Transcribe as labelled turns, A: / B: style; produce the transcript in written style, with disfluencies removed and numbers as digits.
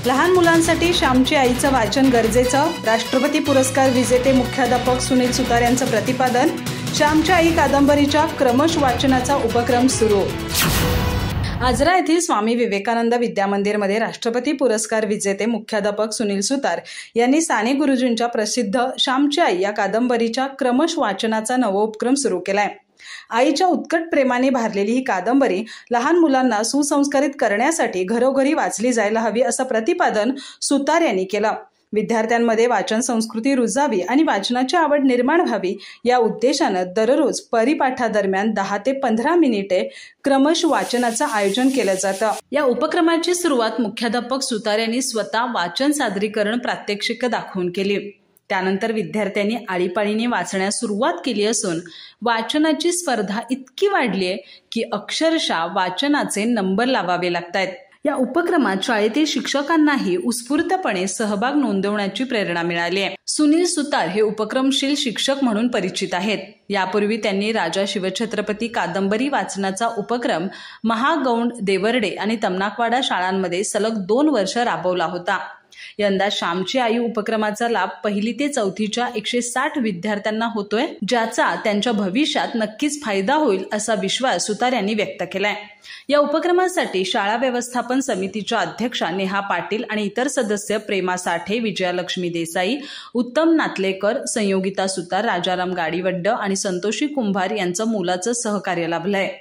A: लहान मुलांसाठी श्यामची आईचं वाचन गरजेचं, राष्ट्रपती पुरस्कार विजेते मुख्याध्यापक सुनील सुतार यांचं प्रतिपादन. श्यामची आई कादंबरीच्या क्रमश वाचनाचा उपक्रम सुरू. आजरा येथील स्वामी विवेकानंद विद्यामंदिरमध्ये राष्ट्रपती पुरस्कार विजेते मुख्याध्यापक सुनील सुतार यांनी साने गुरुजींच्या प्रसिद्ध श्यामची आई या कादंबरीच्या क्रमश वाचनाचा नवोपक्रम सुरू केलाय. आईच्या उत्कट प्रेमाने भारलेली ही कादंबरी लहान मुलांना सुसंस्कारित करण्यासाठी घरोघरी वाचली जायला हवी असं प्रतिपादन सुतार यांनी केलं. विद्यार्थ्यांमध्ये वाचन संस्कृती रुजावी आणि वाचनाची आवड निर्माण व्हावी या उद्देशानं दररोज परिपाठादरम्यान 10 ते 15 मिनिटे क्रमश वाचनाचं आयोजन केलं जातं. या उपक्रमाची सुरुवात मुख्याध्यापक सुतार यांनी स्वतः वाचन सादरीकरण प्रात्यक्षिक दाखवून केली. त्यानंतर विद्यार्थ्यांनी आळीपाळीने वाचण्यास सुरुवात केली असून वाचनाची स्पर्धा इतकी वाढली आहे की अक्षरशः वाचनाचे नंबर लावावे लागतायत. या उपक्रमात शाळेतील शिक्षकांनाही उत्स्फूर्तपणे सहभाग नोंदवण्याची प्रेरणा मिळाली आहे. सुनील सुतार हे उपक्रमशील शिक्षक म्हणून परिचित आहेत. यापूर्वी त्यांनी राजा शिवछत्रपती कादंबरी वाचनाचा उपक्रम महागौंड, देवर्डे आणि तमनाकवाडा शाळांमध्ये सलग 2 वर्ष राबवला होता. यंदा श्यामची आई उपक्रमाचा लाभ 1ली ते 4थीच्या 160 विद्यार्थ्यांना होतोय, ज्याचा त्यांच्या भविष्यात नक्कीच फायदा होईल असा विश्वास सुतार यांनी व्यक्त केलाय. या उपक्रमासाठी शाळा व्यवस्थापन समितीच्या अध्यक्षा नेहा पाटील आणि इतर सदस्य प्रेमा साठे, विजयालक्ष्मी देसाई, उत्तम नातलेकर, संयोगिता सुतार, राजाराम गाडीवड्ड आणि संतोषी कुंभार यांचं मोलाचं सहकार्य लाभलंय.